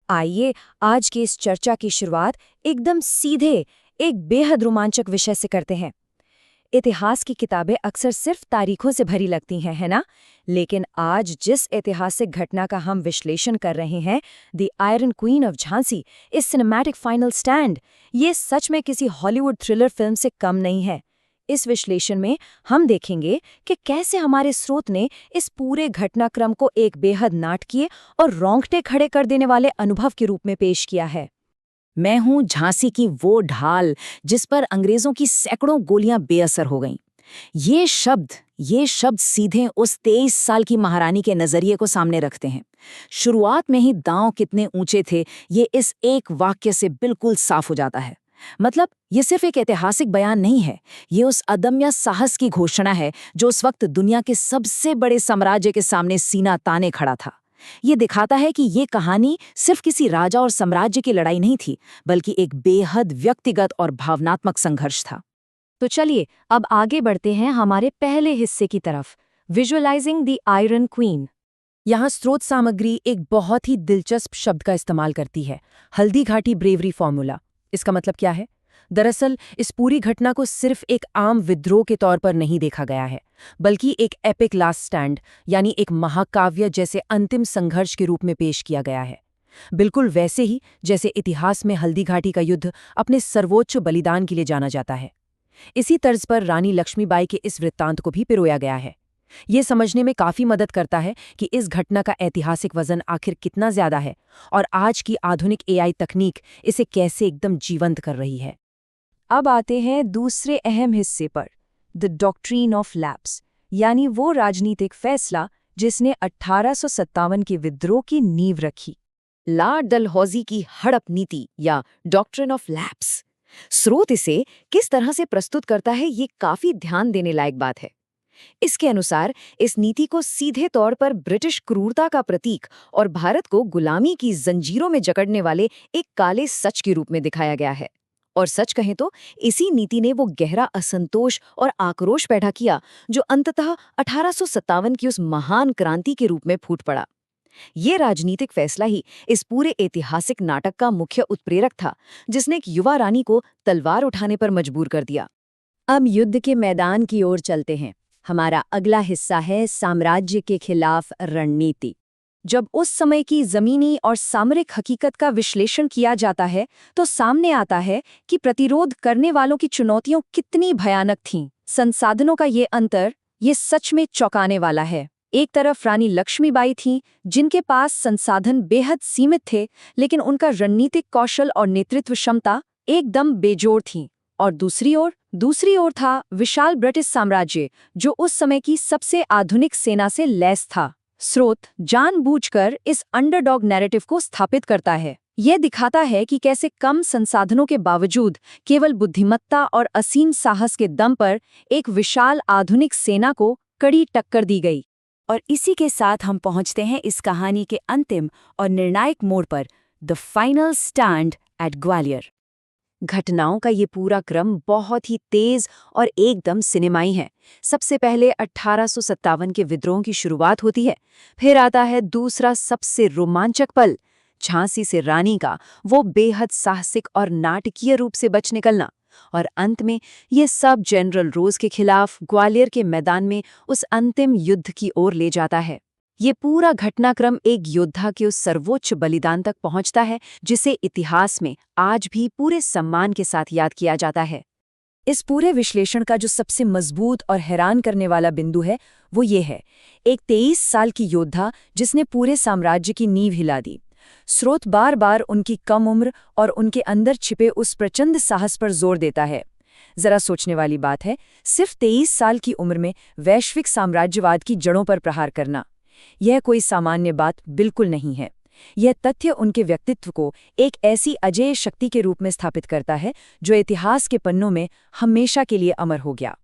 आइए आज की इस चर्चा की शुरुआत एकदम सीधे एक बेहद रोमांचक विषय से करते हैं। इतिहास की किताबें अक्सर सिर्फ तारीखों से भरी लगती हैं, है ना? लेकिन आज जिस ऐतिहासिक घटना का हम विश्लेषण कर रहे हैं, the iron queen of Jhansi, इस सिनेमैटिक फाइनल स्टैंड, ये सच में किसी हॉलीवुड थ्रिलर फिल्म से कम नहीं है। इस विश्लेषण में हम देखेंगे कि कैसे हमारे स्रोत ने इस पूरे घटनाक्रम को एक बेहद नाटकीय और रोंगटे खड़े कर देने वाले अनुभव के रूप में पेश किया है। मैं हूं झांसी की वो ढाल जिस पर अंग्रेजों की सैकड़ों गोलियां बेअसर हो गईं। ये शब्द सीधे उस 23 साल की महारानी के नजरिए को सामने रखते हैं। शुरुआत में ही दांव कितने ऊंचे थे, ये इस एक वाक्य से बिल्कुल साफ हो जाता है। मतलब ये सिर्फ एक ऐतिहासिक बयान नहीं है, ये उस अदम्य साहस की घोषणा है जो उस वक्त दुनिया के सबसे बड़े साम्राज्य के सामने सीना ताने खड़ा था। ये दिखाता है कि ये कहानी सिर्फ किसी राजा और साम्राज्य की लड़ाई नहीं थी, बल्कि एक बेहद व्यक्तिगत और भावनात्मक संघर्ष था। तो चलिए अब आगे बढ़ते हैं हमारे पहले हिस्से की तरफ, विजुअलाइजिंग द आयरन क्वीन। यहाँ स्रोत सामग्री एक बहुत ही दिलचस्प शब्द का इस्तेमाल करती है, हल्दी घाटी ब्रेवरी फॉर्मूला। इसका मतलब क्या है? दरअसल इस पूरी घटना को सिर्फ एक आम विद्रोह के तौर पर नहीं देखा गया है, बल्कि एक एपिक लास्ट स्टैंड यानी एक महाकाव्य जैसे अंतिम संघर्ष के रूप में पेश किया गया है। बिल्कुल वैसे ही जैसे इतिहास में हल्दी घाटी का युद्ध अपने सर्वोच्च बलिदान के लिए जाना जाता है। इसी तर्ज पर रानी लक्ष्मीबाई के इस वृत्तांत को भी पिरोया गया है। ये समझने में काफी मदद करता है कि इस घटना का ऐतिहासिक वजन आखिर कितना ज्यादा है और आज की आधुनिक एआई तकनीक इसे कैसे एकदम जीवंत कर रही है। अब आते हैं दूसरे अहम हिस्से पर, द डॉक्ट्रीन ऑफ लैप्स, यानी वो राजनीतिक फैसला जिसने 1857 के विद्रोह की नींव रखी। लॉर्ड डलहौजी की हड़प नीति या डॉक्ट्रिन ऑफ लैप्स। स्रोत इसे किस तरह से प्रस्तुत करता है, ये काफी ध्यान देने लायक बात है। इसके अनुसार इस नीति को सीधे तौर पर ब्रिटिश क्रूरता का प्रतीक और भारत को गुलामी की जंजीरों में जकड़ने वाले एक काले सच के रूप में दिखाया गया है। और सच कहें तो इसी नीति ने वो गहरा असंतोष और आक्रोश पैदा किया जो अंततः 1857 की उस महान क्रांति के रूप में फूट पड़ा। ये राजनीतिक फैसला ही इस पूरे ऐतिहासिक नाटक का मुख्य उत्प्रेरक था, जिसने एक युवा रानी को तलवार उठाने पर मजबूर कर दिया। अब युद्ध के मैदान की ओर चलते हैं। हमारा अगला हिस्सा है साम्राज्य के खिलाफ रणनीति। जब उस समय की जमीनी और सामरिक हकीकत का विश्लेषण किया जाता है तो सामने आता है कि प्रतिरोध करने वालों की चुनौतियां कितनी भयानक थीं। संसाधनों का ये अंतर ये सच में चौंकाने वाला है। एक तरफ रानी लक्ष्मीबाई थीं, जिनके पास संसाधन बेहद सीमित थे, लेकिन उनका रणनीतिक कौशल और नेतृत्व क्षमता एकदम बेजोड़ थी। और दूसरी ओर था विशाल ब्रिटिश साम्राज्य, जो उस समय की सबसे आधुनिक सेना से लैस था। स्रोत जानबूझकर इस अंडरडॉग नैरेटिव को स्थापित करता है। यह दिखाता है कि कैसे कम संसाधनों के बावजूद केवल बुद्धिमत्ता और असीम साहस के दम पर एक विशाल आधुनिक सेना को कड़ी टक्कर दी गई। और इसी के साथ हम पहुंचते हैं इस कहानी के अंतिम और निर्णायक मोड़ पर, the final stand at Gwalior. घटनाओं का ये पूरा क्रम बहुत ही तेज और एकदम सिनेमाई है। सबसे पहले 1857 के विद्रोह की शुरुआत होती है, फिर आता है दूसरा सबसे रोमांचक पल, झांसी से रानी का वो बेहद साहसिक और नाटकीय रूप से बच निकलना, और अंत में ये सब जनरल रोज के खिलाफ ग्वालियर के मैदान में उस अंतिम युद्ध की ओर ले जाता है। ये पूरा घटनाक्रम एक योद्धा के उस सर्वोच्च बलिदान तक पहुंचता है जिसे इतिहास में आज भी पूरे सम्मान के साथ याद किया जाता है। इस पूरे विश्लेषण का जो सबसे मजबूत और हैरान करने वाला बिंदु है वो ये है, एक 23 साल की योद्धा जिसने पूरे साम्राज्य की नींव हिला दी। स्रोत बार बार उनकी कम उम्र और उनके अंदर छिपे उस प्रचंड साहस पर जोर देता है। जरा सोचने वाली बात है, सिर्फ 23 साल की उम्र में वैश्विक साम्राज्यवाद की जड़ों पर प्रहार करना, यह कोई सामान्य बात बिल्कुल नहीं है। यह तथ्य उनके व्यक्तित्व को एक ऐसी अजेय शक्ति के रूप में स्थापित करता है जो इतिहास के पन्नों में हमेशा के लिए अमर हो गया।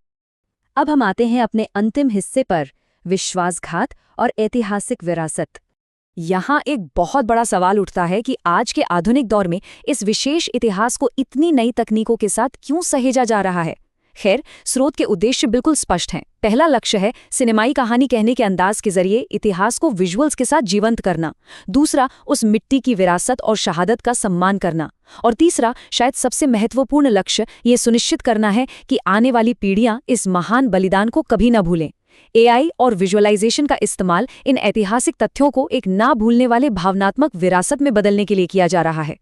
अब हम आते हैं अपने अंतिम हिस्से पर, विश्वासघात और ऐतिहासिक विरासत। यहाँ एक बहुत बड़ा सवाल उठता है कि आज के आधुनिक दौर में इस विशेष इतिहास को इतनी नई तकनीकों के साथ क्यों सहेजा जा रहा है। खैर, स्रोत के उद्देश्य बिल्कुल स्पष्ट हैं। पहला लक्ष्य है सिनेमाई कहानी कहने के अंदाज के जरिए इतिहास को विजुअल्स के साथ जीवंत करना। दूसरा, उस मिट्टी की विरासत और शहादत का सम्मान करना। और तीसरा, शायद सबसे महत्वपूर्ण लक्ष्य, ये सुनिश्चित करना है कि आने वाली पीढ़ियां इस महान बलिदान को कभी न भूलें। एआई और विजुअलाइजेशन का इस्तेमाल इन ऐतिहासिक तथ्यों को एक ना भूलने वाले भावनात्मक विरासत में बदलने के लिए किया जा रहा है।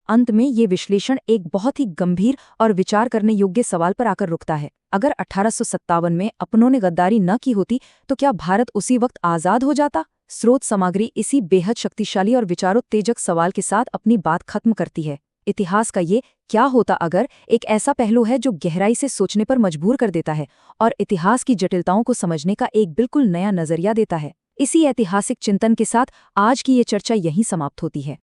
अंत में ये विश्लेषण एक बहुत ही गंभीर और विचार करने योग्य सवाल पर आकर रुकता है। अगर 1857 में अपनों ने गद्दारी न की होती तो क्या भारत उसी वक्त आजाद हो जाता? स्रोत सामग्री इसी बेहद शक्तिशाली और विचारोत्तेजक सवाल के साथ अपनी बात खत्म करती है। इतिहास का ये क्या होता अगर एक ऐसा पहलू है जो गहराई से सोचने पर मजबूर कर देता है और इतिहास की जटिलताओं को समझने का एक बिल्कुल नया नजरिया देता है। इसी ऐतिहासिक चिंतन के साथ आज की ये चर्चा यहीं समाप्त होती है।